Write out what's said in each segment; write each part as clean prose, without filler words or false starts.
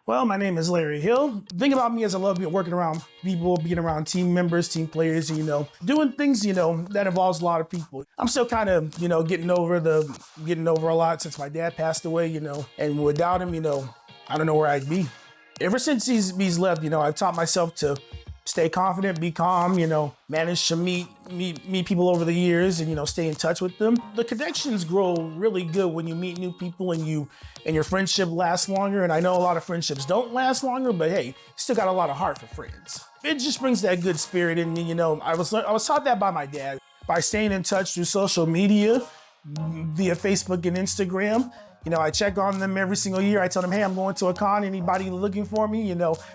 Well, my name is Larry Hill. The thing about me is I love working around people, being around team members, team players, doing things, that involves a lot of people. I'm still kind of, getting over a lot since my dad passed away, and without him, I don't know where I'd be. Ever since he's left, I've taught myself to stay confident, be calm, manage to meet people over the years and, stay in touch with them. The connections grow really good when you meet new people and your friendship lasts longer. And I know a lot of friendships don't last longer, but hey, still got a lot of heart for friends. It just brings that good spirit in me. I was taught that by my dad. By staying in touch through social media, via Facebook and Instagram. I check on them every single year. I tell them, hey, I'm going to a con. Anybody looking for me?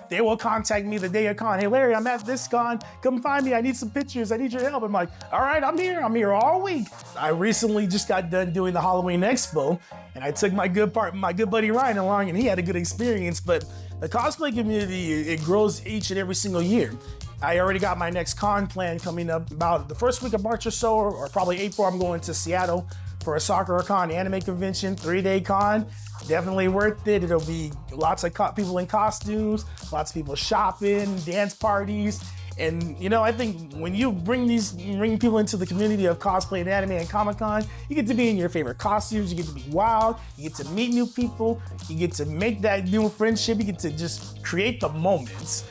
They will contact me the day of con. Hey, Larry, I'm at this con. Come find me. I need some pictures. I need your help. I'm like, all right, I'm here. I'm here all week. I recently just got done doing the Halloween Expo, and I took my good buddy Ryan along, and he had a good experience. But the cosplay community, it grows each and every single year. I already got my next con plan coming up about the first week of March or so, or probably April. I'm going to Seattle for a soccer con anime convention, 3-day con. Definitely worth it. It'll be lots of people in costumes, lots of people shopping, dance parties. And I think when you bring people into the community of cosplay and anime and Comic-Con, you get to be in your favorite costumes, you get to be wild, you get to meet new people, you get to make that new friendship, you get to just create the moments.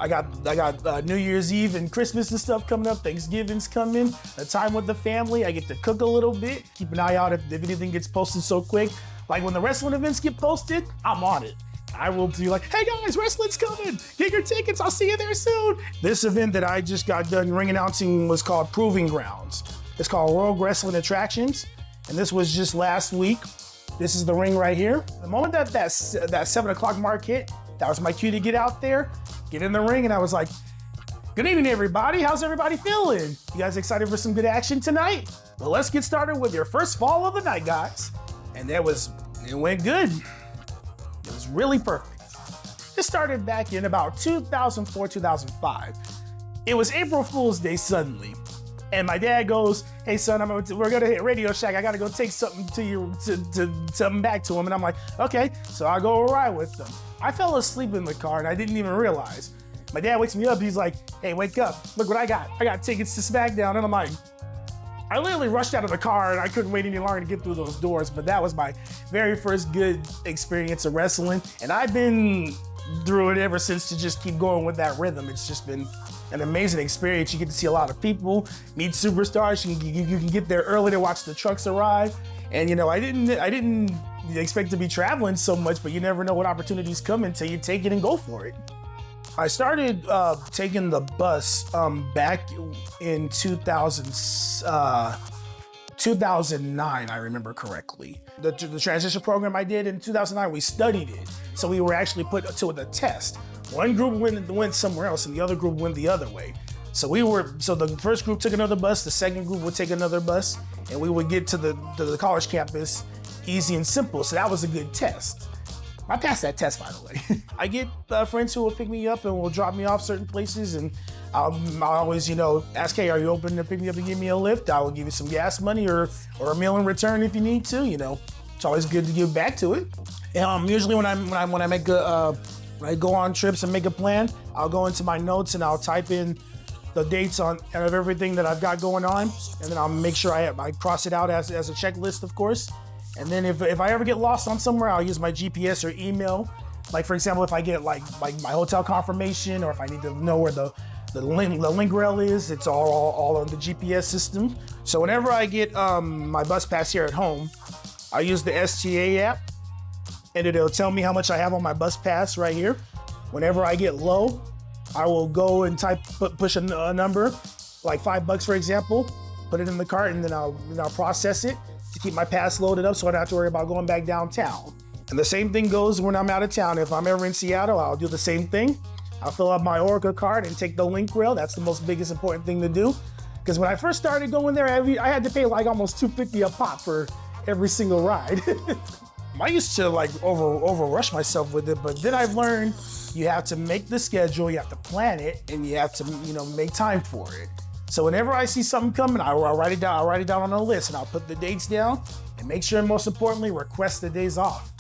I got New Year's Eve and Christmas and stuff coming up, Thanksgiving's coming, a time with the family. I get to cook a little bit, keep an eye out if anything gets posted so quick. Like when the wrestling events get posted, I'm on it. I will be like, hey guys, wrestling's coming. Get your tickets, I'll see you there soon. This event that I just got done ring announcing was called Proving Grounds. It's called World Wrestling Attractions, and this was just last week. This is the ring right here. The moment that 7 o'clock mark hit, that was my cue to get out there, get in the ring, and I was like, good evening, everybody. How's everybody feeling? You guys excited for some good action tonight? Well, let's get started with your first fall of the night, guys. And it went good. It was really perfect. It started back in about 2004, 2005. It was April Fool's Day suddenly. And my dad goes, hey son, we're gonna hit Radio Shack. I gotta go take something something back to him. And I'm like, okay. So I go ride with them. I fell asleep in the car and I didn't even realize. My dad wakes me up, he's like, hey, wake up, look what I got. I got tickets to SmackDown. And I'm like, I literally rushed out of the car and I couldn't wait any longer to get through those doors, but that was my very first good experience of wrestling. And I've been through it ever since to just keep going with that rhythm. It's just been an amazing experience. You get to see a lot of people, meet superstars. You can get there early to watch the trucks arrive. And I didn't expect to be traveling so much, but you never know what opportunities come until you take it and go for it. I started taking the bus back in 2009, I remember correctly. The transition program I did in 2009, we studied it. So we were actually put to the test. One group went somewhere else and the other group went the other way. So the first group took another bus, the second group would take another bus, and we would get to the college campus easy and simple. So that was a good test. I passed that test, by the way. I get friends who will pick me up and will drop me off certain places, and I'll always, ask, hey, are you open to pick me up and give me a lift? I will give you some gas money or a meal in return if you need to. It's always good to give back to it. Usually when I go on trips and make a plan, I'll go into my notes and I'll type in the dates of everything that I've got going on, and then I'll make sure I cross it out as a checklist, of course. And then if I ever get lost on somewhere, I'll use my GPS or email. Like for example, if I get like my hotel confirmation, or if I need to know where the link rail is, it's all on the GPS system. So whenever I get my bus pass here at home, I use the STA app, and it'll tell me how much I have on my bus pass right here. Whenever I get low, I will go and push a number, like $5 for example, put it in the cart, and then I'll process it to keep my pass loaded up so I don't have to worry about going back downtown. And the same thing goes when I'm out of town. If I'm ever in Seattle, I'll do the same thing. I'll fill up my Orca card and take the link rail. That's the most biggest important thing to do. Because when I first started going there, I had to pay like almost $2.50 a pop for every single ride. I used to over rush myself with it, but then I've learned you have to make the schedule, you have to plan it, and you have to make time for it. So whenever I see something coming, I'll write it down. I'll write it down on a list, and I'll put the dates down, and make sure, most importantly, request the days off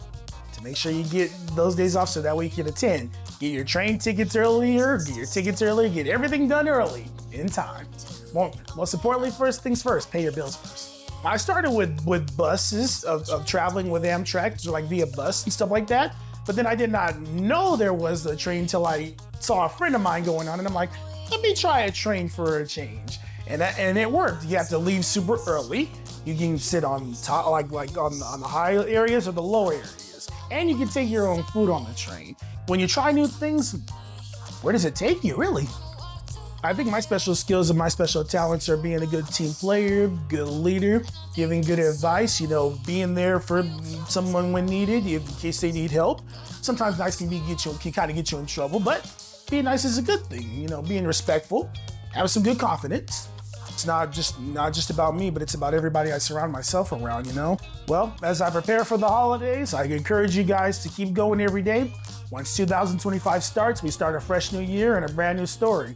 to make sure you get those days off so that way you can attend. Get your train tickets earlier, get everything done early, in time. Most importantly, first things first, pay your bills first. I started with buses of traveling with Amtrak, so like via bus and stuff like that. But then I did not know there was a train till I saw a friend of mine going on, and I'm like, let me try a train for a change. And it worked. You have to leave super early. You can sit on top, like on the high areas or the low areas. And you can take your own food on the train. When you try new things, where does it take you, really? I think my special skills and my special talents are being a good team player, good leader, giving good advice, being there for someone when needed, in case they need help. Sometimes nice can kind of get you in trouble, but being nice is a good thing. Being respectful, having some good confidence. It's not just about me, but it's about everybody I surround myself around, Well, as I prepare for the holidays, I encourage you guys to keep going every day. Once 2025 starts, we start a fresh new year and a brand new story.